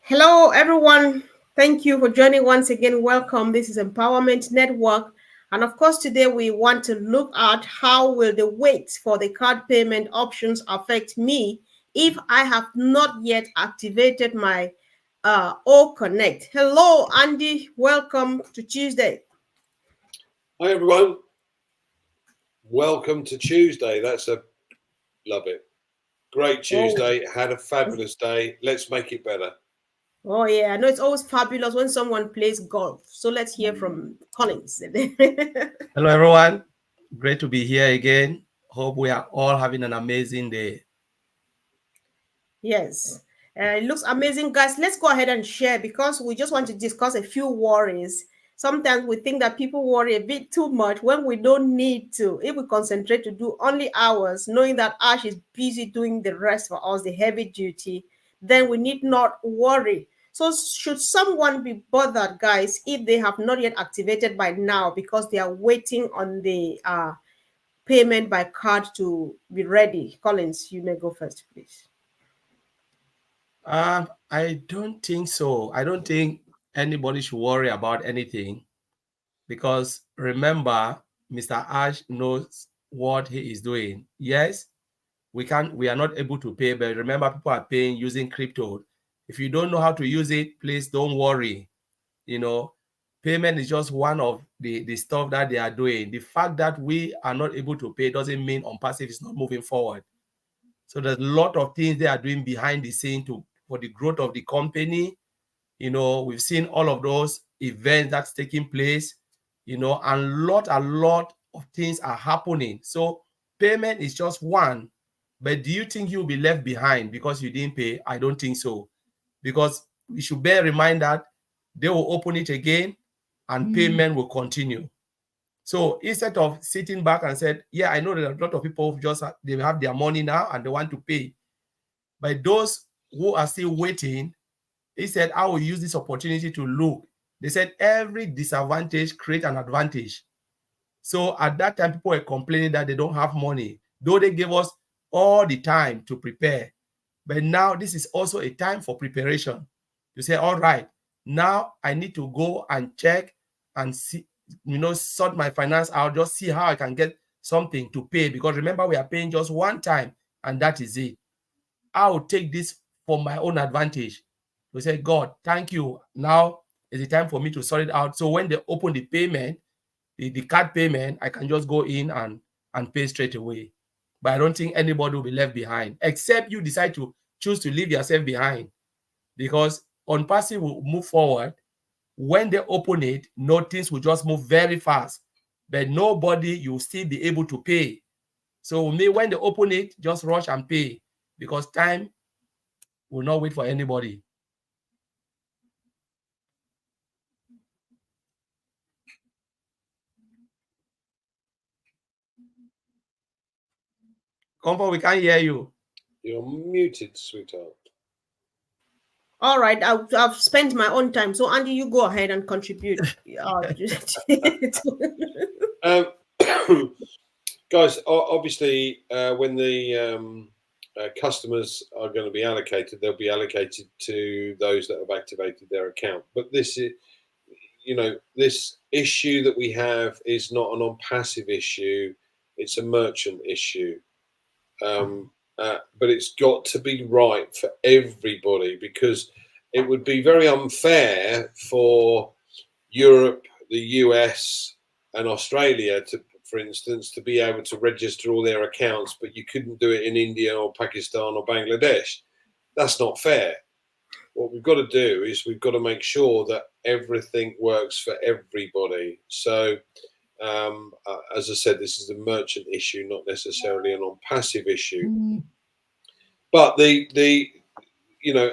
Hello, everyone. Thank you for joining once again. Welcome. This is Empowerment Network. And of course, today we want to look at how will the wait for the card payment options affect me if I have not yet activated my O Connect. Hello, Andy. Welcome to Tuesday. Hi, everyone. Welcome to Tuesday. Love it. Great Tuesday. Had a fabulous day. Let's make it better. Oh, yeah. I know it's always fabulous when someone plays golf. So let's hear from Collins. Hello, everyone. Great to be here again. Hope we are all having an amazing day. Yes. It looks amazing, guys. Let's go ahead and share because we just want to discuss a few worries. Sometimes we think that people worry a bit too much when we don't need to. If we concentrate to do only hours, knowing that Ash is busy doing the rest for us, the heavy duty, then we need not worry. So, should someone be bothered, guys, if they have not yet activated by now because they are waiting on the payment by card to be ready? Collins, you may go first, please. I don't think so. I don't think anybody should worry about anything because remember, Mr. Ash knows what he is doing. Yes, we are not able to pay, but remember, people are paying using crypto. If you don't know how to use it, please don't worry. Payment is just one of the stuff that they are doing. The fact that we are not able to pay doesn't mean OnPassive is not moving forward. So there's a lot of things they are doing behind the scene for the growth of the company. We've seen all of those events that's taking place, and a lot of things are happening. So payment is just one. But do you think you'll be left behind because you didn't pay? I don't think so. Because we should bear in mind that they will open it again and payment will continue. So instead of sitting back and said, yeah, I know that a lot of people they have their money now and they want to pay. But those who are still waiting, he said, I will use this opportunity to look. They said every disadvantage creates an advantage. So at that time, people were complaining that they don't have money, though they gave us all the time to prepare. But now this is also a time for preparation. You say, all right, now I need to go and check and see, sort my finance out, just see how I can get something to pay. Because remember, we are paying just one time and that is it. I will take this for my own advantage. We say, God, thank you. Now is the time for me to sort it out. So when they open the payment, the card payment, I can just go in and pay straight away. But I don't think anybody will be left behind, except you decide to choose to leave yourself behind. Because OnPassive will move forward. When they open it, things will just move very fast. But nobody, you'll still be able to pay. So when they open it, just rush and pay. Because time will not wait for anybody. Comfort, we can't hear you. You're muted, sweetheart. All right, I've spent my own time. So, Andy, you go ahead and contribute. Guys, obviously, when the customers are going to be allocated, they'll be allocated to those that have activated their account. But this is, this issue that we have is not an OnPassive issue. It's a merchant issue. But it's got to be right for everybody, because it would be very unfair for Europe, the US, and Australia for instance, to be able to register all their accounts, but you couldn't do it in India or Pakistan or Bangladesh. That's not fair. What we've got to do is we've got to make sure that everything works for everybody. So, as I said, this is a merchant issue, not necessarily an OnPassive issue. But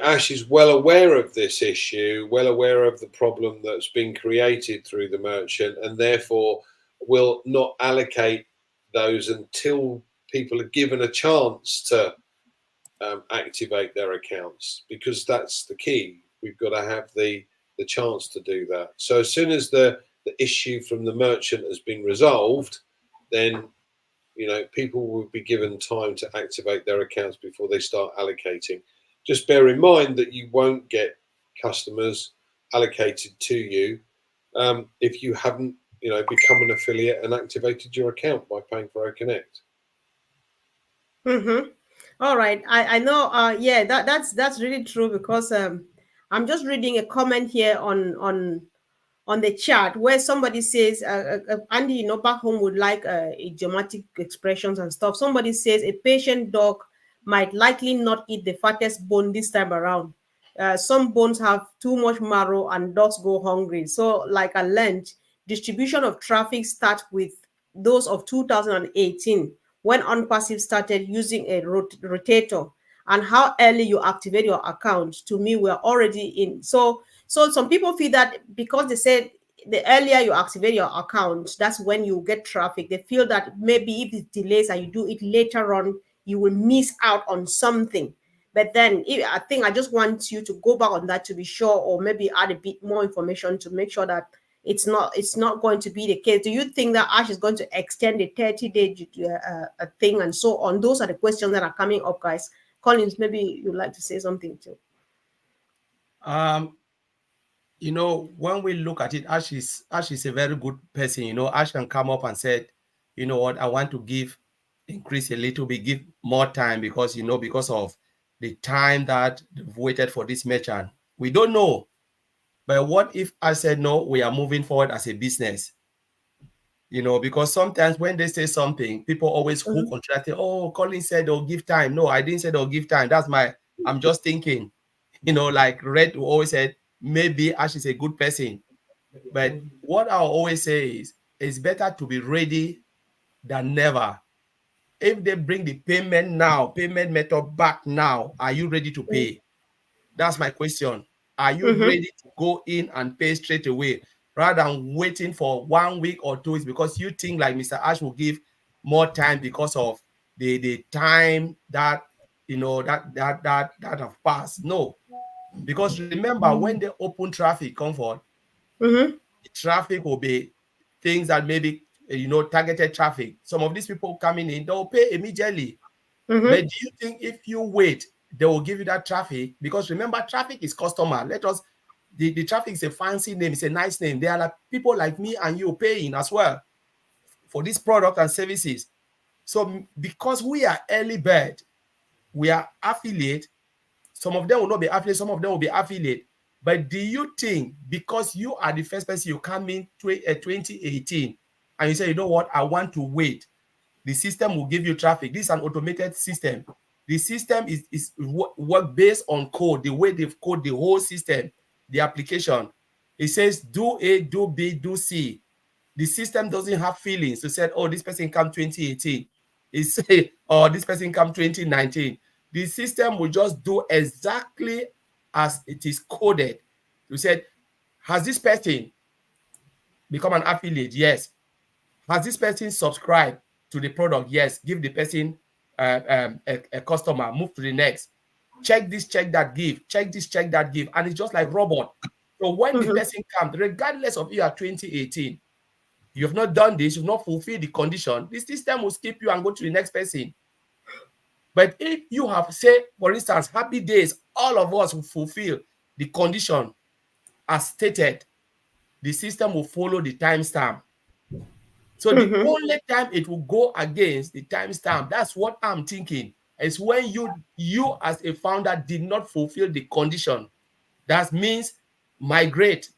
Ash is well aware of this issue, well aware of the problem that's been created through the merchant, and therefore will not allocate those until people are given a chance to activate their accounts, because that's the key. We've got to have the chance to do that. So as soon as the issue from the merchant has been resolved, then people will be given time to activate their accounts before they start allocating. Just bear in mind that you won't get customers allocated to you if you haven't, become an affiliate and activated your account by paying for OConnect. Mm-hmm. All right. I know. Yeah, that's really true because I'm just reading a comment here on the chat where somebody says, Andy, back home would like idiomatic expressions and stuff. Somebody says a patient dog might likely not eat the fattest bone this time around. Some bones have too much marrow and dogs go hungry. So, like I learned, distribution of traffic starts with those of 2018 when OnPassive started using a rotator, and how early you activate your account. To me, we're already in. So some people feel that because they said the earlier you activate your account, that's when you get traffic. They feel that maybe if it delays and you do it later on, you will miss out on something. But then I think I just want you to go back on that to be sure, or maybe add a bit more information to make sure that it's not going to be the case. Do you think that Ash is going to extend the 30-day thing and so on? Those are the questions that are coming up, guys. Collins, maybe you'd like to say something too. When we look at it, Ash is a very good person. Ash can come up and say, you know what, I want to increase a little bit, give more time because of the time that they've waited for this merchant. We don't know. But what if I said, no, we are moving forward as a business? Because sometimes when they say something, people always hook on that. Oh, Colin said they'll give time. No, I didn't say they'll give time. I'm just thinking, like Red always said, maybe Ash is a good person. But what I always say is, it's better to be ready than never. If they bring the payment method back now, are you ready to pay? That's my question. Are you Mm-hmm. ready to go in and pay straight away rather than waiting for 1 week or 2 weeks because you think like Mr. Ash will give more time because of the time that that have passed? No, because remember when they open traffic, Comfort, Mm-hmm. traffic will be things that maybe targeted traffic. Some of these people coming in, they'll pay immediately. But Mm-hmm. do you think if you wait, they will give you that traffic? Because remember, traffic is customer. The traffic is a fancy name, it's a nice name. There are like people like me and you paying as well for this product and services. So because we are early bird, we are affiliate. Some of them will not be affiliate, some of them will be affiliate. But do you think because you are the first person you come in 2018 and you say, you know what, I want to wait, the system will give you traffic? This is an automated system. The system is work based on code, the way they've coded the whole system, the application. It says do A, do B, do C. The system doesn't have feelings to say, oh, this person come 2018. It say, oh, this person come 2019. The system will just do exactly as it is coded. You said, has this person become an affiliate? Yes. Has this person subscribed to the product? Yes. Give the person a customer. Move to the next. Check this, check that, give. Check this, check that, give. And it's just like robot. So when the Mm-hmm. person comes, regardless of you are 2018, you have not done this, you've not fulfilled the condition, the system will skip you and go to the next person. But if you have, say, for instance, happy days, all of us will fulfill the condition as stated, the system will follow the timestamp. So the Mm-hmm. only time it will go against the timestamp, that's what I'm thinking, is when you as a founder did not fulfill the condition. That means migrate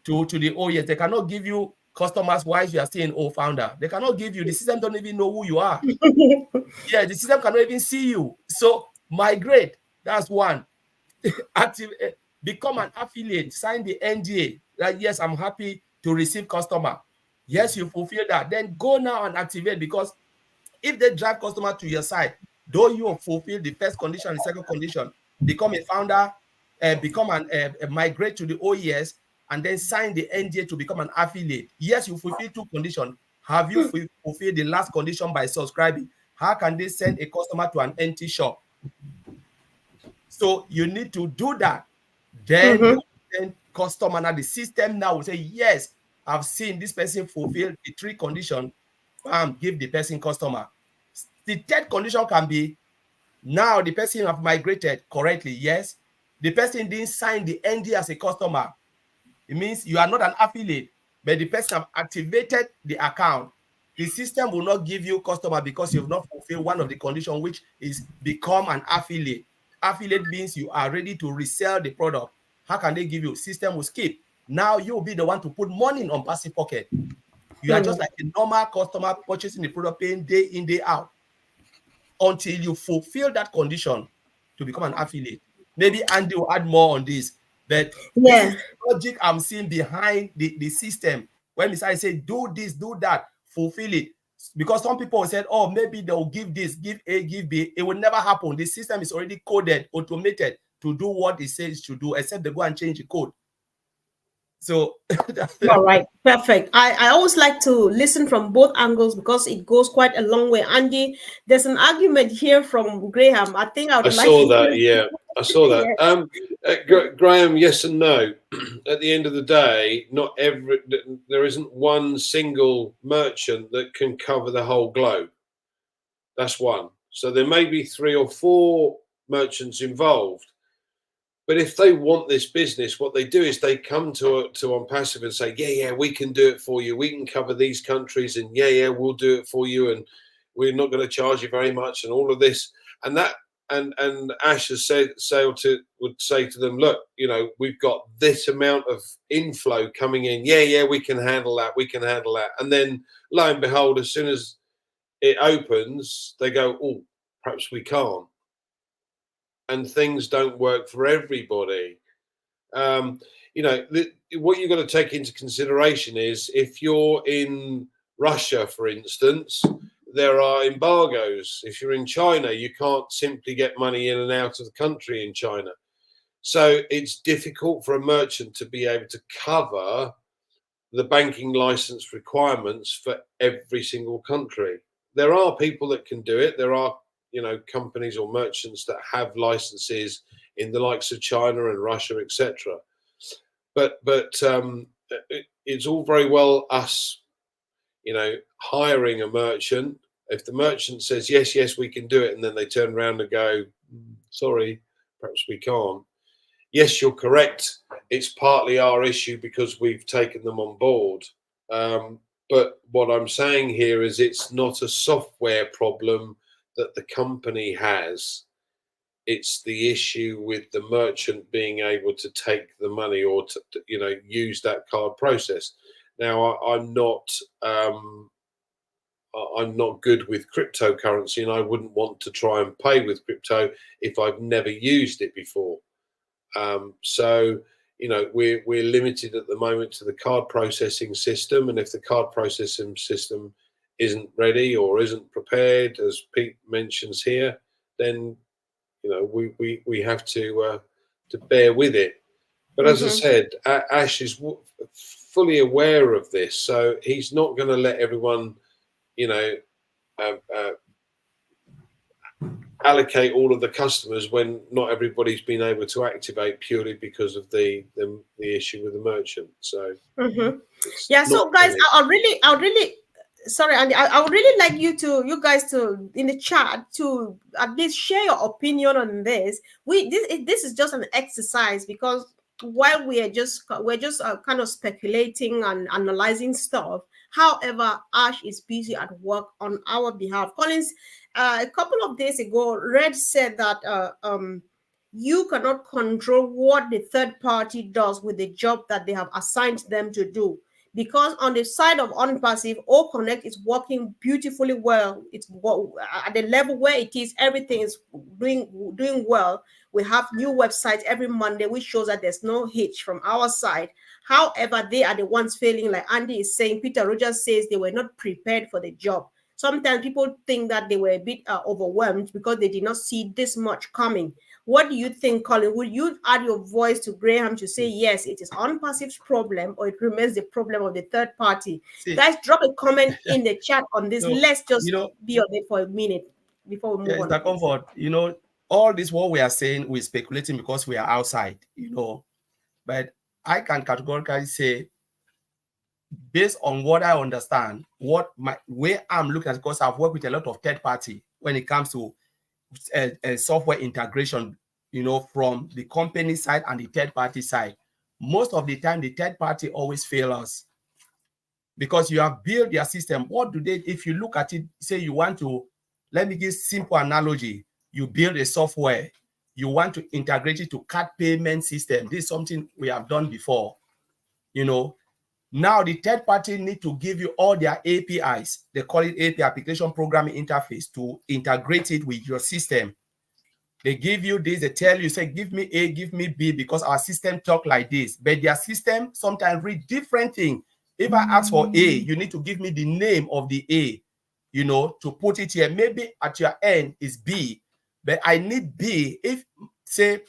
to the OES. They cannot give you customers while you are still an O founder. They cannot give you, the system don't even know who you are. Yeah, the system cannot even see you. So migrate, that's one. Active, become an affiliate, sign the NDA. Like, yes, I'm happy to receive customer. Yes, you fulfill that. Then go now and activate, because if they drive customer to your site, though you have fulfilled the first condition, the second condition, become a founder, migrate to the OES, and then sign the NDA to become an affiliate. Yes, you fulfill two conditions. Have you fulfilled the last condition by subscribing? How can they send a customer to an empty shop? So you need to do that. Then Mm-hmm. the customer, now the system now will say, yes, I've seen this person fulfill the three conditions. give the person customer. The third condition can be, now the person have migrated correctly. Yes, the person didn't sign the ND as a customer. It means you are not an affiliate, but the person have activated the account. The system will not give you customer because you have not fulfilled one of the conditions, which is become an affiliate. Affiliate means you are ready to resell the product. How can they give you? System will skip. Now you will be the one to put money in on passive pocket. You are just like a normal customer purchasing the product, paying day in, day out, until you fulfill that condition to become an affiliate. Maybe Andy will add more on this, but this is the logic I'm seeing behind the system. When I say do this, do that, fulfill it. Because some people said, oh, maybe they'll give this, give A, give B. It will never happen. The system is already coded, automated to do what it says to do, except they go and change the code. So all right, perfect. I always like to listen from both angles because it goes quite a long way. Andy, there's an argument here from Graham. I think I would like saw to that. Yeah, I saw that. Graham, yes and no. At the end of the day, there isn't one single merchant that can cover the whole globe. That's one. So there may be 3 or 4 merchants involved. But if they want this business, what they do is they come to OnPassive and say, yeah, we can do it for you. We can cover these countries, and yeah, we'll do it for you, and we're not going to charge you very much, and all of this. And that, and Ash has would say to them, look, we've got this amount of inflow coming in. Yeah, we can handle that. We can handle that. And then lo and behold, as soon as it opens, they go, oh, perhaps we can't. And things don't work for everybody. What you've got to take into consideration is if you're in Russia, for instance, there are embargoes. If you're in China, you can't simply get money in and out of the country in China. So it's difficult for a merchant to be able to cover the banking license requirements for every single country. There are people that can do it. There are companies or merchants that have licenses in the likes of China and Russia, etc. But it's all very well us, hiring a merchant. If the merchant says yes, we can do it, and then they turn around and go, sorry, perhaps we can't. Yes, you're correct. It's partly our issue because we've taken them on board. But what I'm saying here is it's not a software problem that the company has. It's the issue with the merchant being able to take the money or to use that card process. Now, I'm not good with cryptocurrency, and I wouldn't want to try and pay with crypto if I've never used it before. So we're limited at the moment to the card processing system, and if the card processing system isn't ready or isn't prepared, as Pete mentions here, then we have to bear with it. But as I said, Ash is fully aware of this, so he's not going to let everyone allocate all of the customers when not everybody's been able to activate purely because of the issue with the merchant. So so guys, I'll really sorry, Andy, I would really like you guys to in the chat to at least share your opinion on this. This is just an exercise because while we're just kind of speculating and analyzing stuff. However, Ash is busy at work on our behalf. Collins, a couple of days ago, Red said that you cannot control what the third party does with the job that they have assigned them to do. Because on the side of OnPassive, OConnect is working beautifully well. It's at the level where it is, everything is doing well. We have new websites every Monday, which shows that there's no hitch from our side. However, they are the ones failing, like Andy is saying. Peter Rogers says they were not prepared for the job. Sometimes people think that they were a bit overwhelmed because they did not see this much coming. What do you think, Colin? Would you add your voice to Graham to say, yes, it is OnPassive's problem, or it remains the problem of the third party? Guys, drop a comment in the chat on this. Let's just be on it for a minute before we move on. Mr. Comfort, all this what we are saying, we're speculating because we are outside, but I can categorically say based on what I understand, what my way I'm looking at, because I've worked with a lot of third party when it comes to software integration, you know, from the company side and the third party side. Most of the time, the third party always fail us because you have built their system. What do they, if you look at it, say you want to, let me give simple analogy. You build a software, you want to integrate it to card payment system. This is something we have done before, you know. Now the third party need to give you all their APIs. They call it API, application programming interface, to integrate it with your system. They give you this, they tell you, say, give me A, give me B, because our system talk like this. But their system sometimes read different things. If I ask for A, you need to give me the name of the A, you know, to put it here. Maybe at your end is B, but I need B. If, say,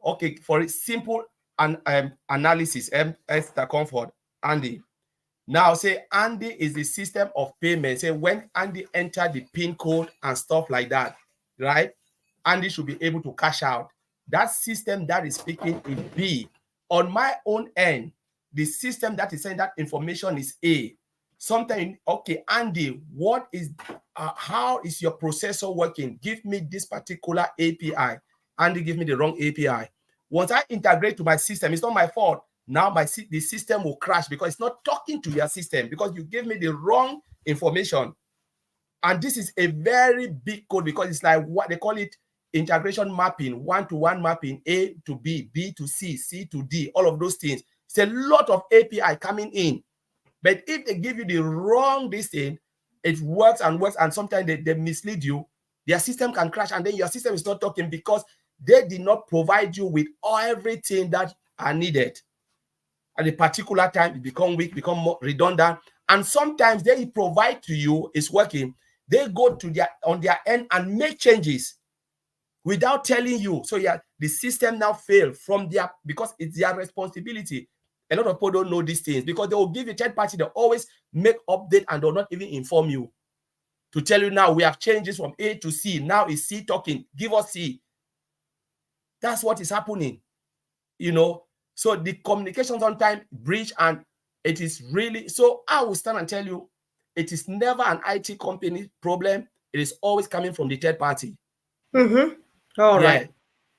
okay, for a simple analysis, Esther Comfort, Andy. Now, say Andy is the system of payment. Say when Andy enter the PIN code and stuff like that, right? Andy should be able to cash out. That system that is speaking is B. On my own end, the system that is saying that information is A. Sometimes, okay, Andy, what is, how is your processor working? Give me this particular API. Andy, give me the wrong API. Once I integrate to my system, it's not my fault. Now the system will crash because it's not talking to your system because you gave me the wrong information. And this is a very big code because it's like what they call it, integration mapping, one-to-one mapping, A to B, B to C, C to D, all of those things. It's a lot of API coming in. But if they give you the wrong this thing, it works and works, and sometimes they mislead you. Their system can crash, and then your system is not talking because they did not provide you with everything that are needed. At a particular time, it become weak, become more redundant. And sometimes they provide to you, it's working. They go to on their end and make changes without telling you. So yeah, the system now failed from their, because it's their responsibility. A lot of people don't know these things because they will give you third party, they always make update and they'll not even inform you to tell you now we have changes from A to C. Now is C talking, give us C. That's what is happening, you know. So the communication sometimes breach, and it is really, so I will stand and tell you, it is never an IT company problem. It is always coming from the third party. All right.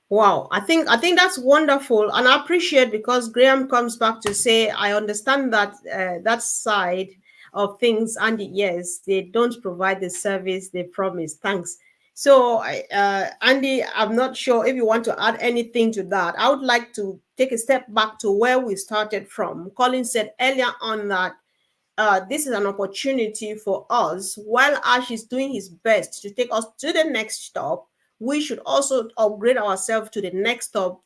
Wow, I think that's wonderful, and I appreciate, because Graham comes back to say, I understand that that side of things, and yes, they don't provide the service they promise. Thanks. So, Andy, I'm not sure if you want to add anything to that. I would like to take a step back to where we started from. Colin said earlier on that this is an opportunity for us. While Ash is doing his best to take us to the next stop, we should also upgrade ourselves to the next stop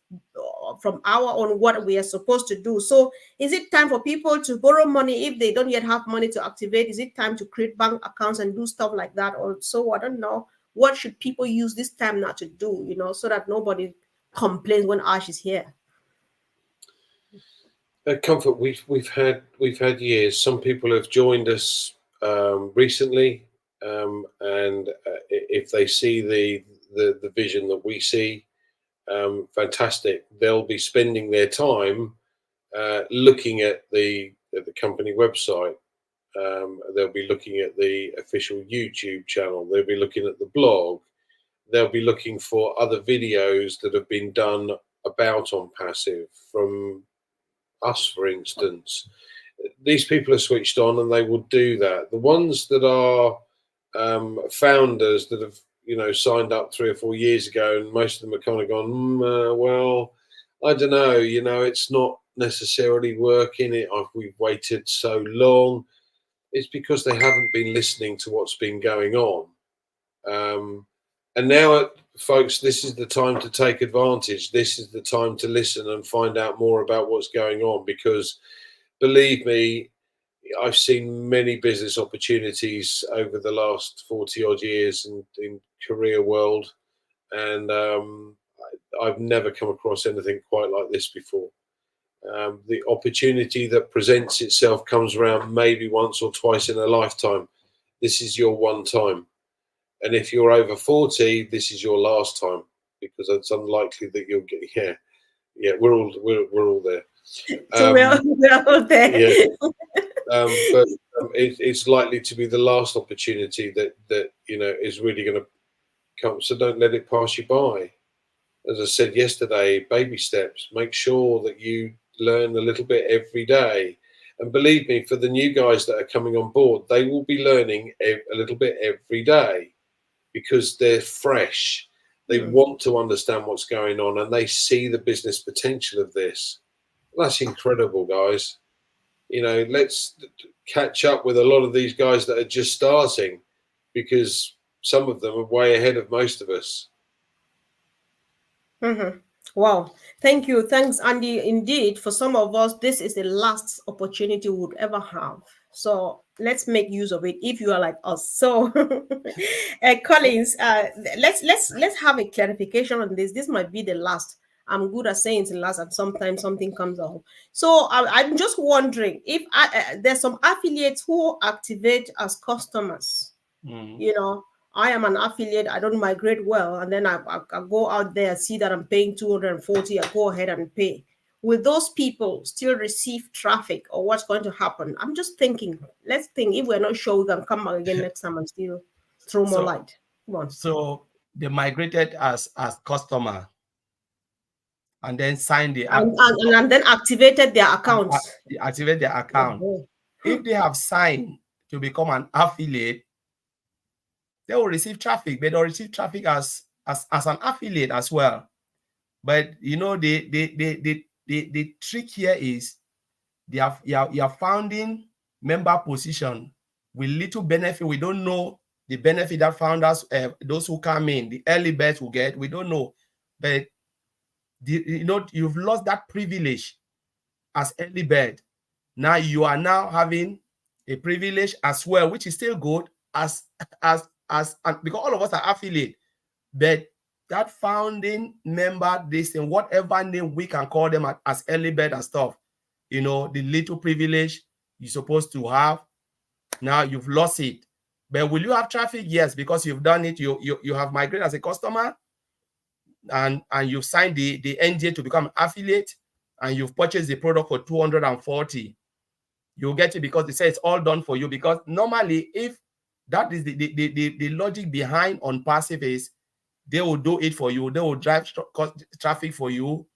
from our own what we are supposed to do. So is it time for people to borrow money if they don't yet have money to activate? Is it time to create bank accounts and do stuff like that? Or so I don't know. What should people use this time now to do, you know, so that nobody complains when Ash is here? Comfort, we've had years. Some people have joined us recently, and if they see the vision that we see, fantastic. They'll be spending their time looking at the company website. They'll be looking at the official YouTube channel. They'll be looking at the blog. They'll be looking for other videos that have been done about On Passive from us, for instance. These people are switched on and they will do that. The ones that are founders that have, you know, signed up 3 or 4 years ago, and most of them are kind of gone, well, I don't know, you know, it's not necessarily working. We've waited so long. It's because they haven't been listening to what's been going on. And now, folks, this is the time to take advantage. This is the time to listen and find out more about what's going on, because believe me, I've seen many business opportunities over the last 40 odd years in career world, and I've never come across anything quite like this before. The opportunity that presents itself comes around maybe once or twice in a lifetime. This is your one time. And if you're over 40, this is your last time, because it's unlikely that you'll get, yeah, we're all there. So we're all there. Yeah. But it's likely to be the last opportunity that is really going to come. So don't let it pass you by. As I said yesterday, baby steps. Make sure that you learn a little bit every day. And believe me, for the new guys that are coming on board, they will be learning a little bit every day because they're fresh. They want to understand what's going on and they see the business potential of this. That's incredible, guys. Let's catch up with a lot of these guys that are just starting because some of them are way ahead of most of us. Wow. Thank you. Thanks, Andy. Indeed, for some of us, this is the last opportunity we would ever have. So let's make use of it if you are like us. So, Collins, let's have a clarification on this. This might be the last. I'm good at saying it's the last, and sometimes something comes up. So I'm just wondering if there's some affiliates who activate as customers. I am an affiliate, I don't migrate well, and then I go out there, see that I'm paying 240, I go ahead and pay. Will those people still receive traffic, or what's going to happen? I'm just thinking, let's think. If we're not sure, we can come back again next time and still throw more light. Come on. So they migrated as customer and then signed the and then activated their accounts. Activate their account. If they have signed to become an affiliate, they will receive traffic, but they'll receive traffic as an affiliate as well. But the trick here is you're founding member position with little benefit. We don't know the benefit that founders, those who come in, the early birds will get. We don't know, but you've lost that privilege as early bird. Now you are now having a privilege as well, which is still good as because all of us are affiliate, but that founding member, this and whatever name we can call them as early bird and stuff, the little privilege you're supposed to have, now you've lost it. But will you have traffic? Yes, because you've done it. You have migrated as a customer, and you've signed the NDA to become an affiliate, and you've purchased the product for 240. You'll get it because they say it's all done for you. Because normally, if that is the logic behind on passive is they will do it for you. They will drive traffic for you.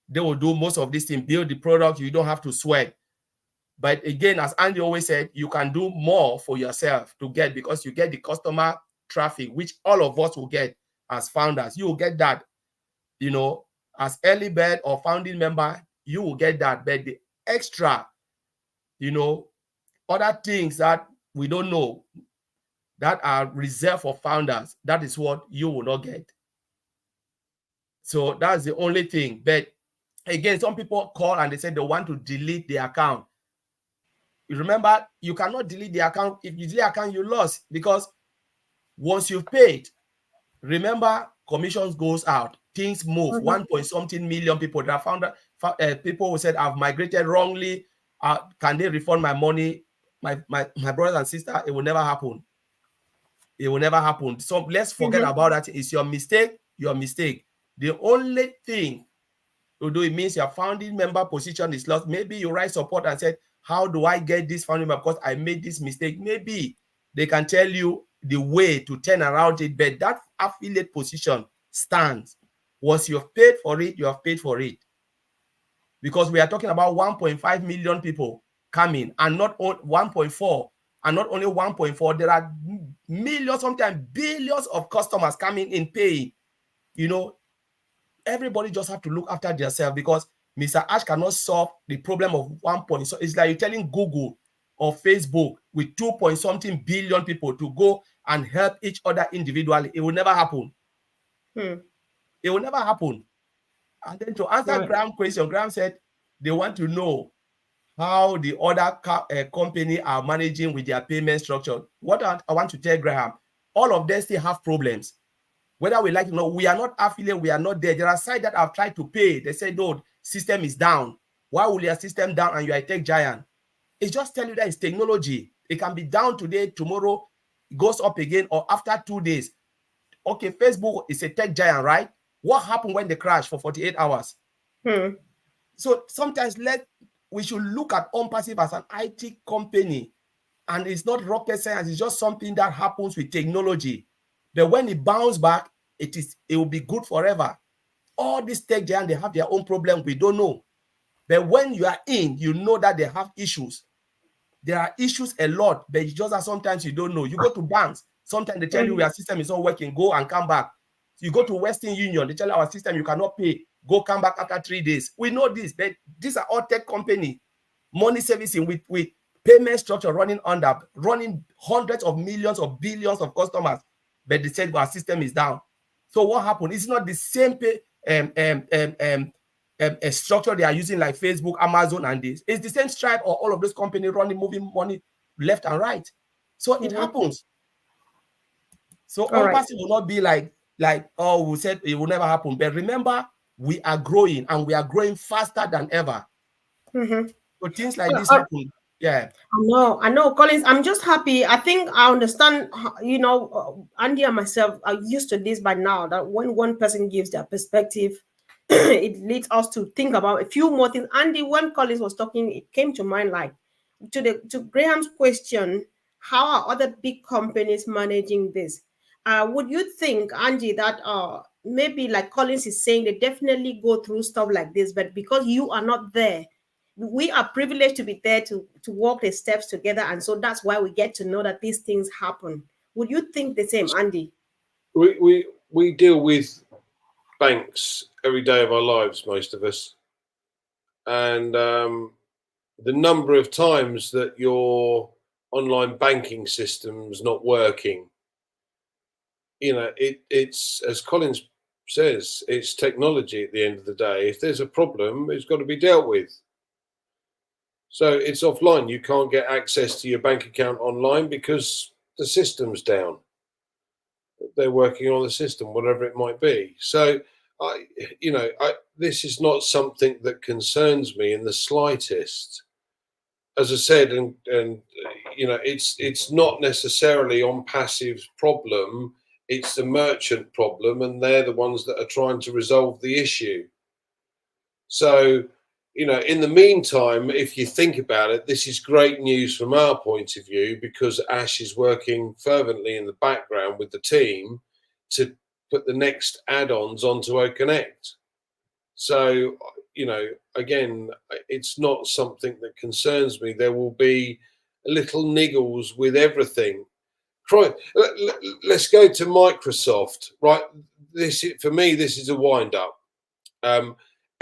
They will do most of this thing, build the product. You don't have to sweat. But again, as Andy always said, you can do more for yourself to get, because you get the customer traffic, which all of us will get as founders. You will get that, as early bird or founding member, you will get that. But the extra, other things that we don't know that are reserved for founders, that is what you will not get. So that's the only thing. But again, some people call and they say they want to delete the account. Remember, you cannot delete the account. If you delete the account, you lost, because once you've paid, remember, commissions goes out, things move. 1.something million people that found people who said I've migrated wrongly. Can they refund my money? My brothers and sisters, it will never happen. It will never happen. So let's forget about that. It's your mistake. Your mistake. The only thing to do, it means your founding member position is lost. Maybe you write support and said, how do I get this founding member? Because I made this mistake. Maybe they can tell you the way to turn around it, but that affiliate position stands. Once you have paid for it, you have paid for it. Because we are talking about 1.5 million people coming, and not 1.4, and not only 1.4, there are millions, sometimes billions of customers coming in paying. Everybody just have to look after themselves, because Mr. Ash cannot solve the problem of 1 point. So it's like you're telling Google or Facebook with 2-point-something billion people to go and help each other individually. It will never happen. It will never happen. And then to answer Graham's question, Graham said they want to know how the other company are managing with their payment structure. What I want to tell Graham, all of them still have problems. Whether we like it or not, we are not affiliate, we are not there. There are sites that have tried to pay. They say, no, system is down. Why will your system down and you are a tech giant? It's just telling you that it's technology. It can be down today, tomorrow, it goes up again, or after 2 days. Okay, Facebook is a tech giant, right? What happened when they crashed for 48 hours? So sometimes we should look at OnPassive as an IT company, and it's not rocket science. It's just something that happens with technology. But when it bounces back, it will be good forever. All these tech giants, they have their own problem. We don't know. But when you are in, you know that they have issues. There are issues a lot, but it's just that sometimes you don't know. You go to banks, sometimes they tell you your system is not working, go and come back. You go to Western Union, they tell our system you cannot pay, go come back after 3 days. We know this, but these are all tech company, money servicing with payment structure running hundreds of millions or billions of customers, but they said our system is down. So what happened? It's not the same a structure they are using like Facebook, Amazon, and this. It's the same Stripe or all of those companies moving money left and right. So it happens. So OnPassive will not be like oh, we said it will never happen. But remember, we are growing, and we are growing faster than ever. So things like this happen. Yeah. I know, Collins. I'm just happy. I think I understand, Andy and myself are used to this by now, that when one person gives their perspective, it leads us to think about a few more things. Andy, when Collins was talking, it came to mind, like, to Graham's question, how are other big companies managing this? Would you think, Andy, that maybe like Collins is saying, they definitely go through stuff like this, but because you are not there, we are privileged to be there to walk the steps together, and so that's why we get to know that these things happen. Would you think the same, Andy? We deal with banks every day of our lives, most of us, and the number of times that your online banking system's not working, it's, as Collins says, it's technology at the end of the day. If there's a problem, it's got to be dealt with. So it's offline. You can't get access to your bank account online because the system's down. They're working on the system, whatever it might be. So, this is not something that concerns me in the slightest. As I said, and it's not necessarily OnPassive's problem. It's the merchant problem, and they're the ones that are trying to resolve the issue. So, in the meantime, if you think about it, this is great news from our point of view, because Ash is working fervently in the background with the team to put the next add-ons onto OConnect. So, again, it's not something that concerns me. There will be little niggles with everything. Let's go to Microsoft, right? For me, this is a wind-up.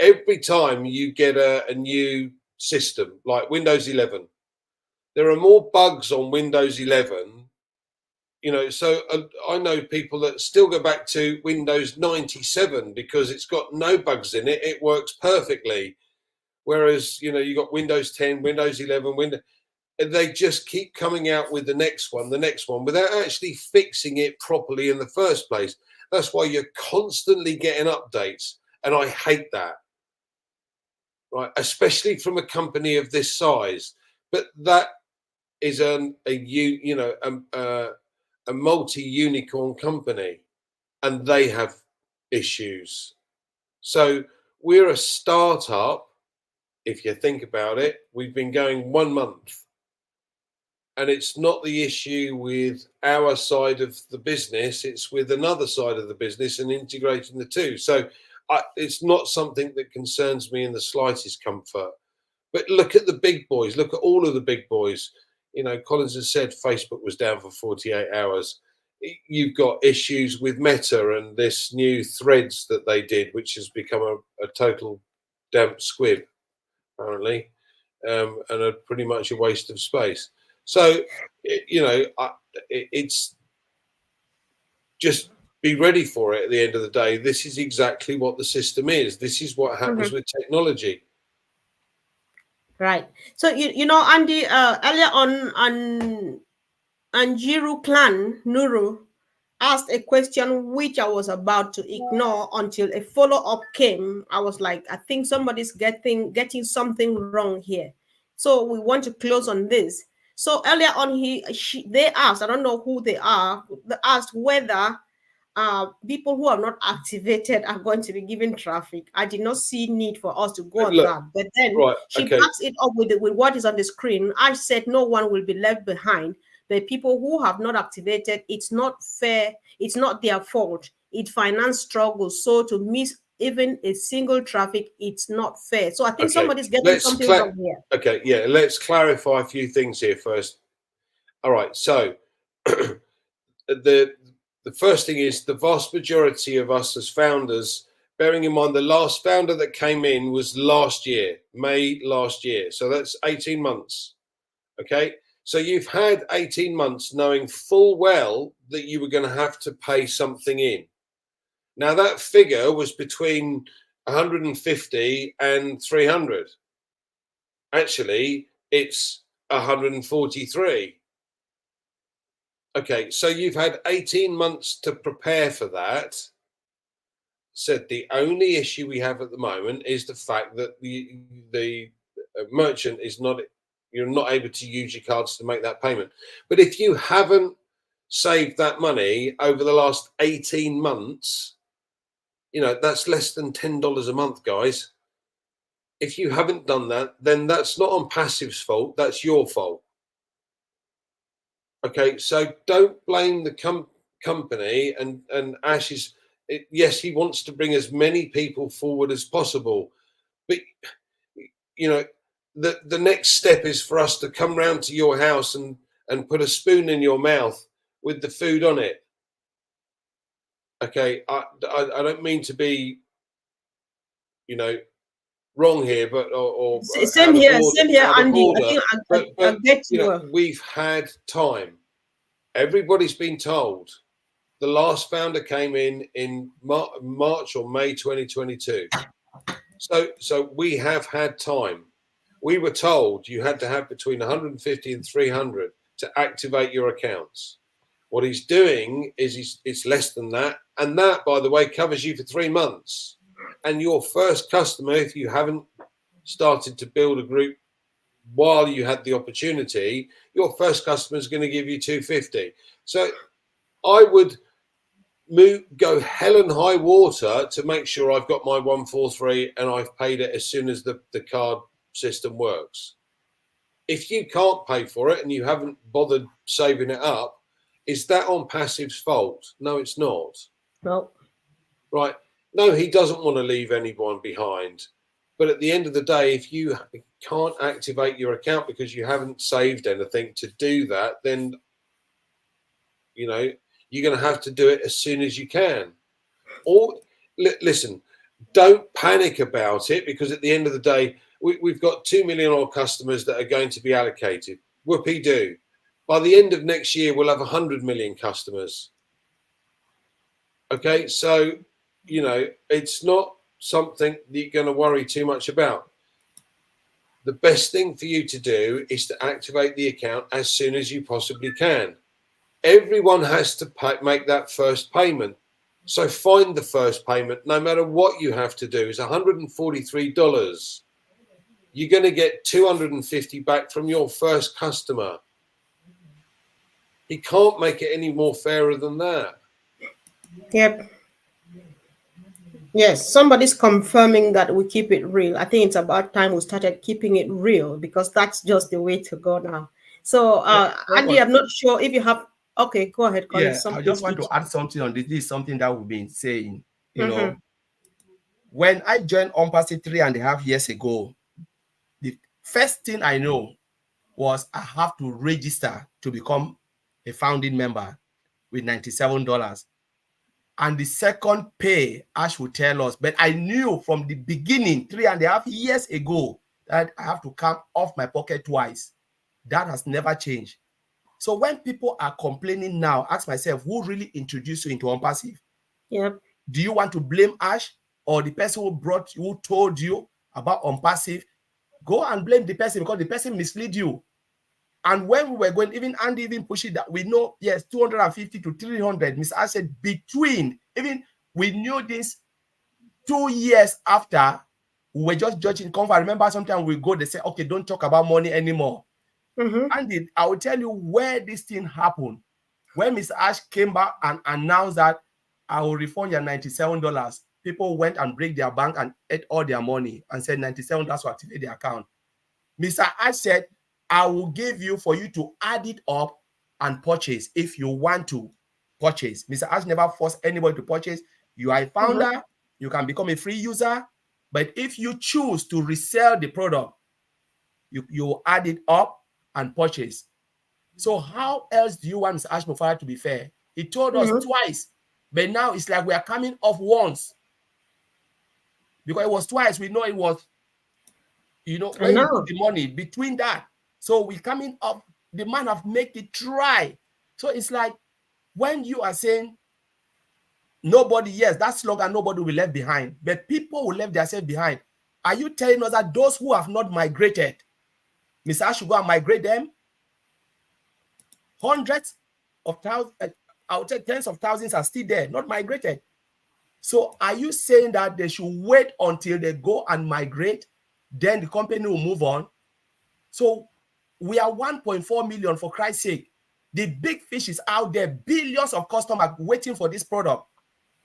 Every time you get a new system like Windows 11, there are more bugs on Windows 11. So I know people that still go back to Windows 97 because it's got no bugs in it. It works perfectly. Whereas, you got Windows 10, Windows 11, and they just keep coming out with the next one, without actually fixing it properly in the first place. That's why you're constantly getting updates. And I hate that. Right, especially from a company of this size, but that is a multi-unicorn company, and they have issues. So we're a startup. If you think about it, we've been going 1 month, and it's not the issue with our side of the business; it's with another side of the business and integrating the two. So it's not something that concerns me in the slightest comfort. But look at the big boys. Look at all of the big boys. Collins has said Facebook was down for 48 hours. You've got issues with Meta and this new Threads that they did, which has become a total damp squib, apparently, and pretty much a waste of space. So, it's just be ready for it at the end of the day. This is exactly what the system is. This is what happens with technology. Right. So, Andy, earlier on Anjiru Clan, Nuru, asked a question which I was about to ignore until a follow-up came. I was like, I think somebody's getting something wrong here. So we want to close on this. So earlier on, they asked, I don't know who they are, they asked whether people who are not activated are going to be given traffic. I did not see need for us to go on Look, that. But then right, she okay. backs it up with what is on the screen. I said no one will be left behind. But people who have not activated, it's not fair. It's not their fault. It finance struggles. So to miss even a single traffic, it's not fair. So I think Okay, somebody's getting something wrong here. okay, yeah, let's clarify a few things here first. All right, so the first thing is the vast majority of us as founders, bearing in mind the last founder that came in was last year, May last year. So that's 18 months. Okay. So you've had 18 months knowing full well that you were going to have to pay something in. Now that figure was between 150 and 300. Actually, it's 143. Okay, so you've had 18 months to prepare for that. Said the only issue we have at the moment is the fact that the merchant is not, you're not able to use your cards to make that payment. But if you haven't saved that money over the last 18 months, you know, that's less than $10 a month, guys. If you haven't done that, then that's not on Passive's fault, that's your fault. Okay, so don't blame the company and Ash is, yes, he wants to bring as many people forward as possible, but you know, the next step is for us to come round to your house and put a spoon in your mouth with the food on it. Okay, I don't mean to be, you know, wrong here, but or Same here, Andy. I think I get you you. know, we've had time. Everybody's been told. The last founder came in March or May 2022. So we have had time. We were told you had to have between 150 and 300 to activate your accounts. What he's doing is it's less than that. And that, by the way, covers you for 3 months. And your first customer, if you haven't started to build a group while you had the opportunity, your first customer is going to give you 250. So I would go hell and high water to make sure I've got my 143 and I've paid it as soon as the card system works. If you can't pay for it and you haven't bothered saving it up, is that on Passive's fault? No, it's not. No. Right. No, he doesn't want to leave anyone behind. But at the end of the day, if you can't activate your account because you haven't saved anything to do that, then, you know, you're going to have to do it as soon as you can. Or listen, don't panic about it, because at the end of the day, we've got 2 million odd customers that are going to be allocated. Whoopee-doo. By the end of next year, we'll have 100 million customers. Okay, so, you know, it's not something that you're going to worry too much about. The best thing for you to do is to activate the account as soon as you possibly can. Everyone has to make that first payment. So find the first payment, no matter what you have to do. It's $143. You're going to get $250 back from your first customer. He can't make it any more fairer than that. Yep. Yes, somebody's confirming that we keep it real. I think it's about time we started keeping it real, because that's just the way to go now. So, Andy, I'm not sure if you have. Okay, go ahead, Colin. Yeah, I just want to add something on this. This is something that we've been saying. You know, when I joined OMPASI 3.5 years ago, the first thing I know was I have to register to become a founding member with $97. And the second pay, Ash will tell us, but I knew from the beginning, 3.5 years ago, that I have to come off my pocket twice. That has never changed. So when people are complaining now, ask myself, who really introduced you into OMPASI? Yep. Do you want to blame Ash or the person who told you about OMPASI? Go and blame the person, because the person misled you. And when we were going, even Andy even pushed it that we know, yes, 250 to 300. Mr. Ash said between, even we knew this 2 years after we were just judging conference. I remember sometimes we go, they say, okay, don't talk about money anymore. Andy, I will tell you where this thing happened. When Mr. Ash came back and announced that I will refund your $97. People went and break their bank and ate all their money and said $97 to activate the account. Mr. Ash said, I will give you for you to add it up and purchase if you want to purchase. Mr. Ash never forced anybody to purchase. You are a founder, you can become a free user, but if you choose to resell the product, you add it up and purchase. So how else do you want Mr. Ash Mufara to be fair? He told us twice, but now it's like we are coming off once. Because it was twice, we know it was, you know, when you put the money between that. So we coming up, the man have make it try. So it's like when you are saying nobody, yes, that slogan, nobody will be left behind, but people will left themselves behind. Are you telling us that those who have not migrated, Mr. Ash should go and migrate them? Hundreds of thousands, I would say tens of thousands are still there, not migrated. So are you saying that they should wait until they go and migrate, then the company will move on? So we are 1.4 million, for Christ's sake. The big fish is out there, billions of customers waiting for this product.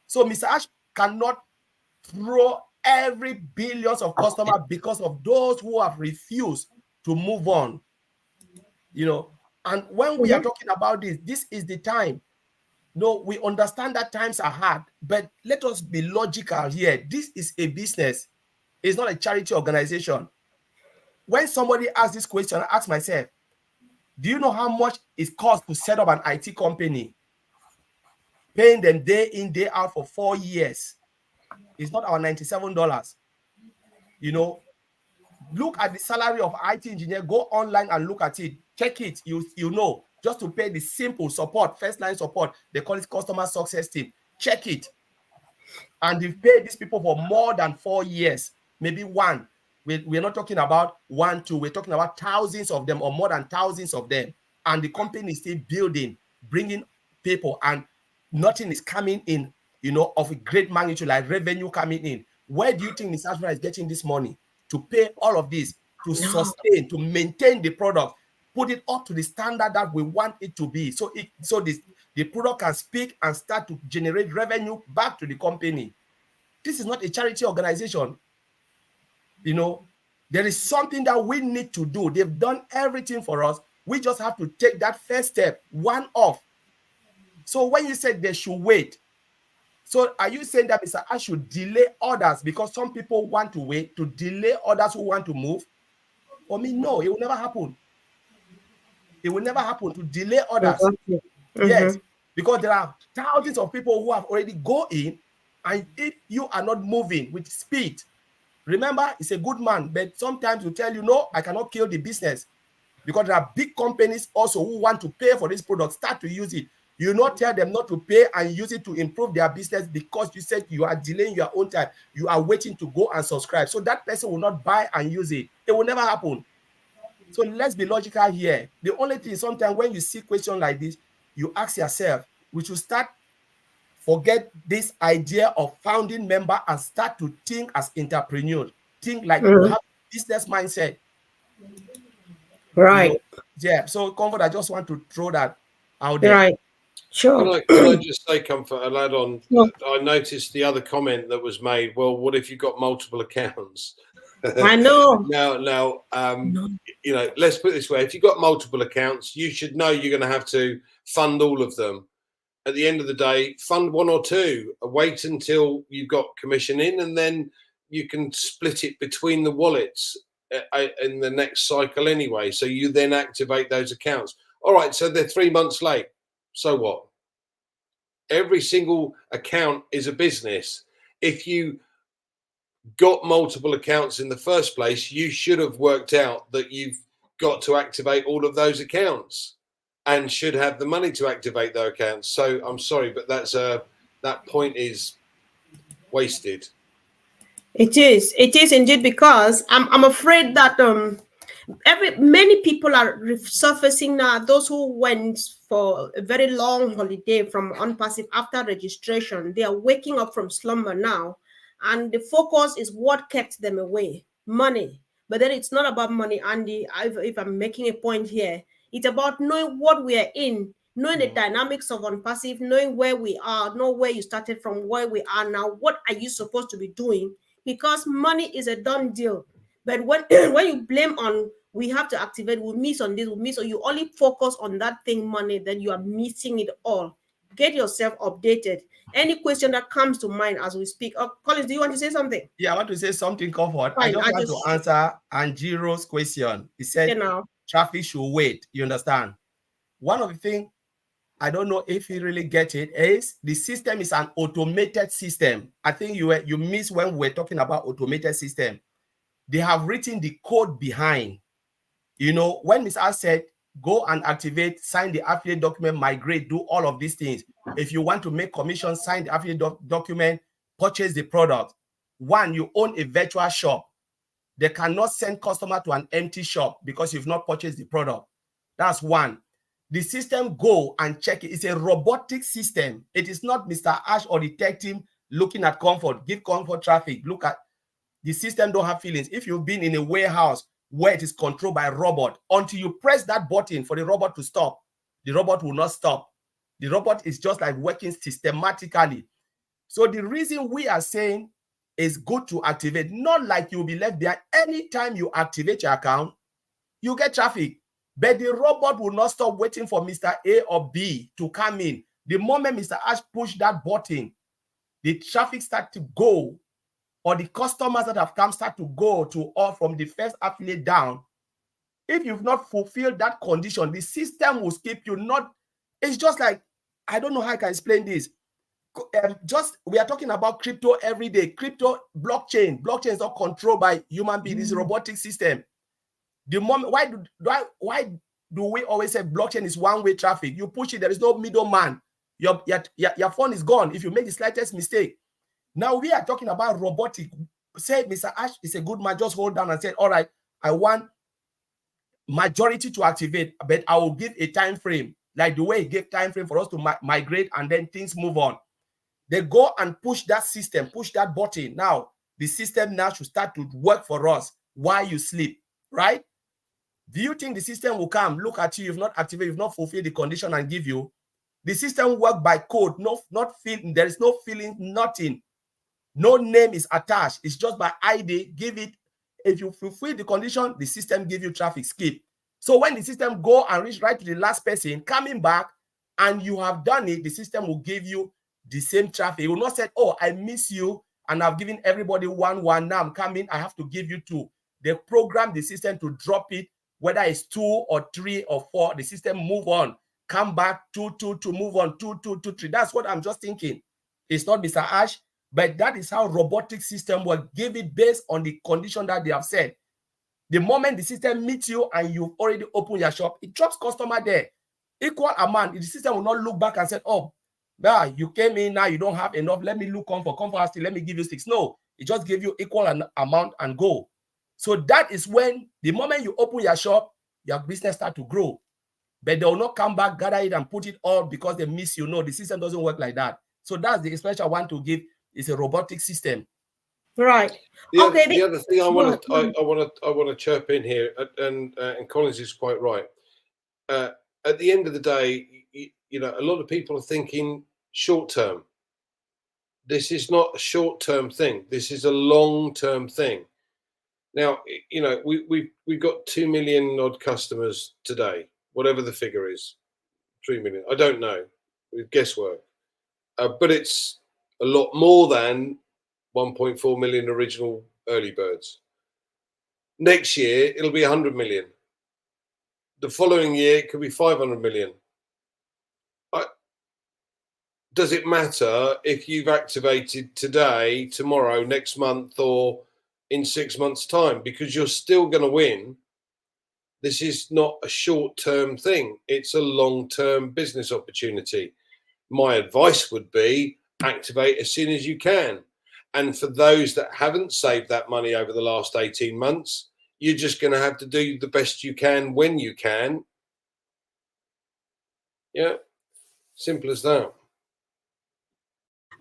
So Mr. Ash cannot throw every billions of customers because of those who have refused to move on. You know, and when we are talking about this, this is the time. No, we understand that times are hard, but let us be logical here. This is a business. It's not a charity organization. When somebody asks this question, I ask myself, do you know how much it costs to set up an IT company? Paying them day in, day out for 4 years. It's not our $97. You know, look at the salary of IT engineer. Go online and look at it. Check it. You know, just to pay the simple support, first line support. They call it customer success team. Check it. And they've paid these people for more than 4 years, maybe one. We're not talking about 1, 2. We're talking about thousands of them or more than thousands of them. And the company is still building, bringing people, and nothing is coming in, you know, of a great magnitude, like revenue coming in. Where do you think Mr. Ashmore is getting this money to pay all of this, to sustain, to maintain the product, put it up to the standard that we want it to be, so the product can speak and start to generate revenue back to the company? This is not a charity organization. You know, there is something that we need to do. They've done everything for us. We just have to take that first step, one off. So when you said they should wait, so are you saying that Mr. Ash should delay others because some people want to wait, to delay others who want to move? For me, no, it will never happen. It will never happen to delay others. Yes, because there are thousands of people who have already gone in, and if you are not moving with speed, remember, it's a good man, but sometimes you tell you, no, I cannot kill the business, because there are big companies also who want to pay for this product, start to use it. You not tell them not to pay and use it to improve their business because you said you are delaying your own time. You are waiting to go and subscribe. So that person will not buy and use it. It will never happen. So let's be logical here. The only thing is, sometimes when you see questions like this, you ask yourself, we should forget this idea of founding member and start to think as entrepreneurs. Think like you have business mindset. Right. You know? Yeah. So, Comfort, I just want to throw that out there. Right. Sure. Can I just say, Comfort, I'll add on. I noticed the other comment that was made. Well, what if you've got multiple accounts? I know. Now, you know, let's put it this way: if you've got multiple accounts, you should know you're going to have to fund all of them. At the end of the day, fund 1 or 2. Wait until you've got commission in, and then you can split it between the wallets in the next cycle anyway. So you then activate those accounts. All right, so they're 3 months late. So what? Every single account is a business. If you got multiple accounts in the first place, you should have worked out that you've got to activate all of those accounts and should have the money to activate those accounts. So I'm sorry, but that point is wasted. It is indeed, because I'm afraid that many people are resurfacing now. Those who went for a very long holiday from unpassive after registration, they are waking up from slumber now, and the focus is what kept them away: money. But then it's not about money, Andy. If I'm making a point here, it's about knowing what we are in. knowing the dynamics of on passive, knowing where we are, know where you started from, where we are now, what are you supposed to be doing? Because money is a done deal. But when when you blame on we have to activate, we miss on this, we miss, or you only focus on that thing money, then you are missing it all. Get yourself updated. Any question that comes to mind as we speak. Oh, Collins, do you want to say something? Yeah, I want to say something, Comfort. I Fine, just I want just to answer Anjiro's question. He said now. traffic should wait. You understand? One of the things, I don't know if you really get it, is the system is an automated system. I think you missed when we were talking about automated system. They have written the code behind. You know, when Ms. R said, go and activate, sign the affiliate document, migrate, do all of these things. If you want to make commission, sign the affiliate document, purchase the product. One, you own a virtual shop. They cannot send customer to an empty shop because you've not purchased the product. That's one. The system go and check it. It's a robotic system. It is not Mr. Ash or the tech team looking at Comfort, give Comfort traffic. Look at the system, don't have feelings. If you've been in a warehouse where it is controlled by a robot, until you press that button for the robot to stop, the robot will not stop. The robot is just like working systematically. So the reason we are saying it's good to activate, not like you'll be left behind. Anytime you activate your account, you get traffic. But the robot will not stop waiting for Mr. A or B to come in. The moment Mr. Ash push that button, the traffic start to go, or the customers that have come start to go to all from the first affiliate down. If you've not fulfilled that condition, the system will skip you. Not, it's just like, I don't know how I can explain this. We are talking about crypto every day. Crypto, blockchain is not controlled by human beings. It's a robotic system. The moment, why do we always say blockchain is one-way traffic? You push it, there is no middleman. Your phone is gone if you make the slightest mistake. Now we are talking about robotic. Say Mr. Ash is a good man, just hold down and say, all right, I want majority to activate, but I will give a time frame, like the way he gave time frame for us to migrate, and then things move on. They go and push that system, push that button. Now, the system now should start to work for us while you sleep, right? Do you think the system will come, look at you, you've not activated, you've not fulfilled the condition and give you? The system work by code, not feeling, there is no feeling, nothing. No name is attached. It's just by ID. Give it. If you fulfill the condition, the system give you traffic, skip. So when the system go and reach right to the last person, coming back, and you have done it, the system will give you the same traffic. It will not say, oh, I miss you, and I've given everybody one. Now I'm coming, I have to give you two. They program the system to drop it, whether it's 2 or 3 or 4. The system move on, come back, 2, move on, 2, 3. That's what I'm just thinking. It's not Mr. Ash. But that is how robotic system will give it based on the condition that they have said. The moment the system meets you and you've already opened your shop, it drops customer there. Equal amount. The system will not look back and say, oh, yeah, you came in now, you don't have enough. Let me look Comfort still, let me give you 6. No, it just give you equal amount and go. So that is when the moment you open your shop, your business start to grow. But they will not come back, gather it and put it all because they miss you. No, the system doesn't work like that. So that's the explanation I want to give. It's a robotic system. Right. The Okay. Other thing I want to chirp in here, and Collins is quite right. At the end of the day, you know, a lot of people are thinking short term. This is not a short term thing. This is a long term thing. Now, you know, we've got 2 million odd customers today, whatever the figure is, 3 million. I don't know, with guesswork, but it's a lot more than 1.4 million original early birds. Next year, it'll be 100 million. The following year, it could be 500 million. Does it matter if you've activated today, tomorrow, next month, or in 6 months' time? Because you're still going to win. This is not a short-term thing. It's a long-term business opportunity. My advice would be activate as soon as you can. And for those that haven't saved that money over the last 18 months, you're just going to have to do the best you can when you can. Yeah, simple as that.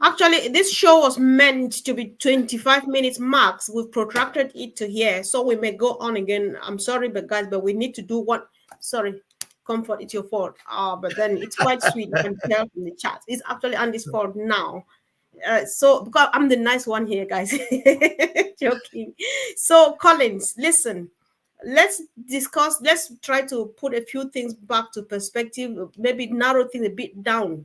Actually, this show was meant to be 25 minutes max. We've protracted it to here, so we may go on again. I'm sorry, but guys, but we need to do one. Sorry, Comfort, it's your fault. But then it's quite sweet. You can tell in the chat. It's actually Andy's fault now. So because I'm the nice one here, guys. Joking. So Collins, listen, let's discuss, let's try to put a few things back to perspective, maybe narrow things a bit down,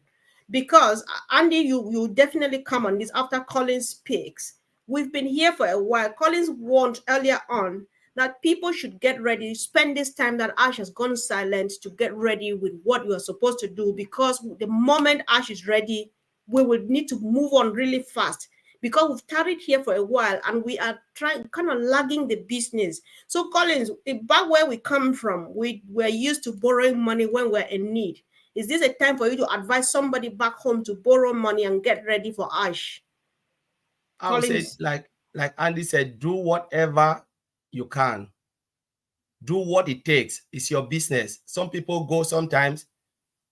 because Andy, you definitely come on this after Collins speaks. We've been here for a while. Collins warned earlier on that people should get ready, spend this time that Ash has gone silent to get ready with what you are supposed to do, because the moment Ash is ready, we will need to move on really fast, because we've tarried here for a while and we are trying, kind of lagging the business. So Collins, back where we come from, we're used to borrowing money when we're in need. Is this a time for you to advise somebody back home to borrow money and get ready for Ash? I would say, like Andy said, do whatever you can. Do what it takes. It's your business. Some people go sometimes.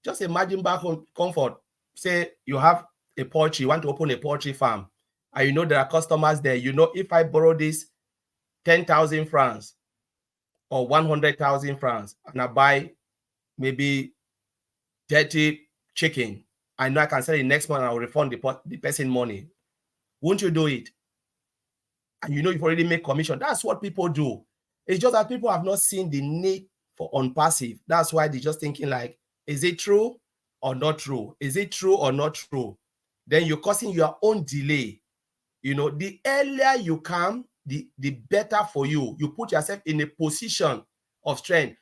Just imagine back home, Comfort. Say you have a poultry, you want to open a poultry farm, and you know there are customers there. You know, if I borrow this 10,000 francs or 100,000 francs and I buy maybe 30 chicken, I know I can sell it next month and I'll refund the person money. Won't you do it? And you know you've already made commission. That's what people do. It's just that people have not seen the need for on-passive. That's why they're just thinking like, is it true or not true? Is it true or not true? Then you're causing your own delay. You know, the earlier you come, the better for you. You put yourself in a position of strength.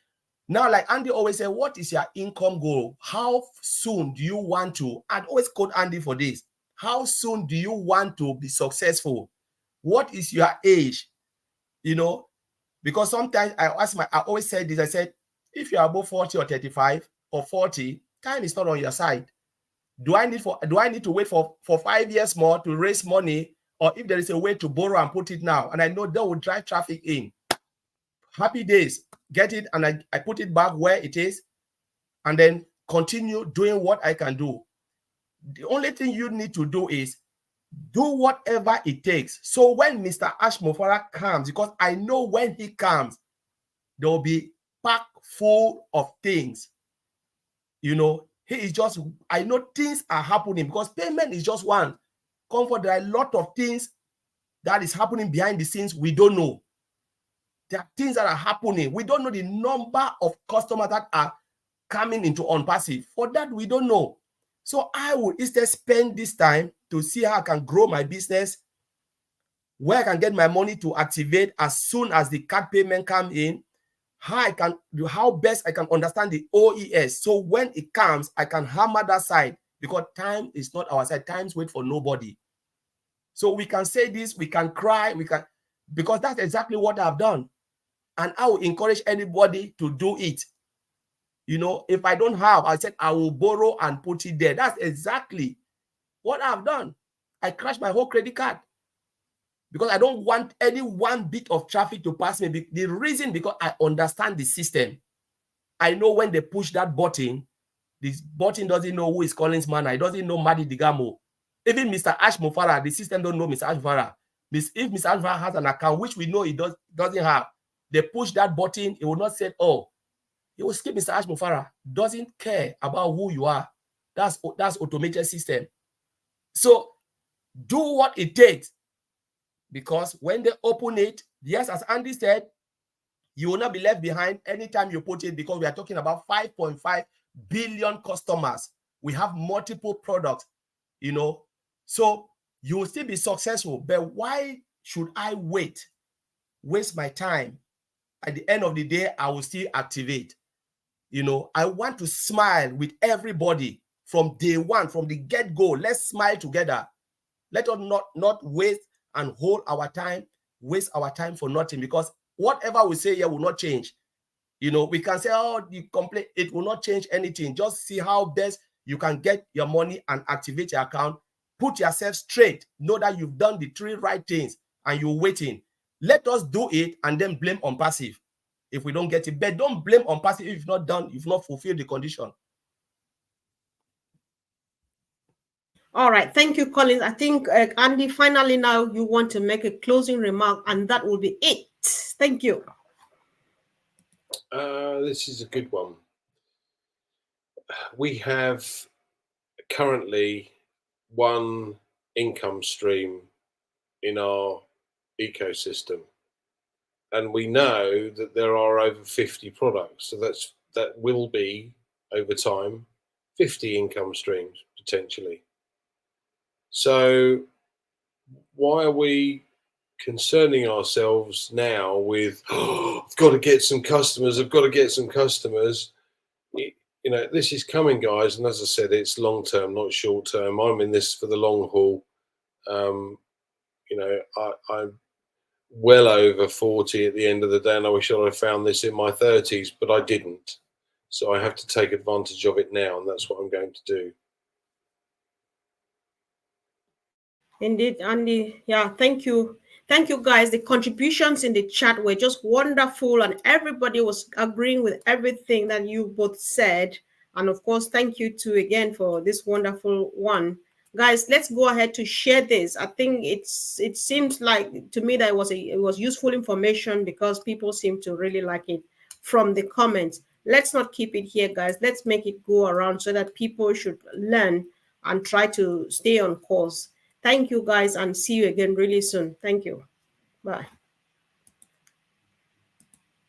Now, like Andy always said, what is your income goal? How soon do you want to? I'd always quote Andy for this. How soon do you want to be successful? What is your age? You know, because sometimes I always said this, I said, if you're above 40 or 35 or 40, time is not on your side. Do I need to wait for 5 years more to raise money? Or if there is a way to borrow and put it now, and I know that will drive traffic in. Happy days, get it, and I put it back where it is, and then continue doing what I can do. The only thing you need to do is do whatever it takes. So when Mr. Ash Mofara comes, because I know when he comes, there will be packed full of things. You know, he is just, I know things are happening because payment is just one. Comfort, there are a lot of things that is happening behind the scenes we don't know. There are things that are happening. We don't know the number of customers that are coming into on-passive. For that, we don't know. So I will instead spend this time to see how I can grow my business, where I can get my money to activate as soon as the card payment come in, how best I can understand the OES. So when it comes, I can hammer that side, because time is not our side. Times wait for nobody. So we can say this, we can cry, because that's exactly what I've done. And I will encourage anybody to do it. You know, if I don't have, I said I will borrow and put it there. That's exactly what I've done. I crashed my whole credit card because I don't want any one bit of traffic to pass me. The reason, because I understand the system. I know when they push that button, this button doesn't know who is Collins Manor. It doesn't know Madi Digamo. Even Mr. Ash Mofara, the system don't know Mr. Ash Mofara. If Mr. Ash Mofara has an account, which we know he doesn't have, they push that button, it will not say, oh, he will skip Mr. Ash Mofara. Doesn't care about who you are. That's automated system. So do what it takes, because when they open it, yes, as Andy said, you will not be left behind anytime you put it, because we are talking about 5.5 billion customers. We have multiple products, you know, so you will still be successful. But why should I waste my time? At the end of the day, I will still activate. You know, I want to smile with everybody from day one, from the get-go. Let's smile together. Let us not waste and hold our time, waste our time for nothing, because whatever we say here will not change. You know, we can say, oh, you complain, it will not change anything. Just see how best you can get your money and activate your account. Put yourself straight. Know that you've done the 3 right things and you're waiting. Let us do it and then blame on passive if we don't get it. But don't blame on passive if you've not done, you've not fulfilled the condition. All right. Thank you, Collins. I think, Andy, finally now you want to make a closing remark, and that will be it. Thank you. This is a good one. we have currently one income stream in our ecosystem, and we know that there are over 50 products, so that will be over time 50 income streams potentially. So why are we concerning ourselves now with, oh, I've got to get some customers, I've got to get some customers? You know, this is coming, guys, and as I said, it's long term, not short term. I'm in this for the long haul. You know, I'm well over 40 at the end of the day, and I wish I'd have found this in my 30s, but I didn't. So I have to take advantage of it now, and that's what I'm going to do. Indeed, Andy. Yeah, thank you. Thank you, guys. The contributions in the chat were just wonderful, and everybody was agreeing with everything that you both said. And of course, thank you too again for this wonderful one. Guys, let's go ahead to share this. I think it seems like to me that it was useful information because people seem to really like it from the comments. Let's not keep it here, guys. Let's make it go around so that people should learn and try to stay on course. Thank you, guys, and see you again really soon. Thank you. Bye.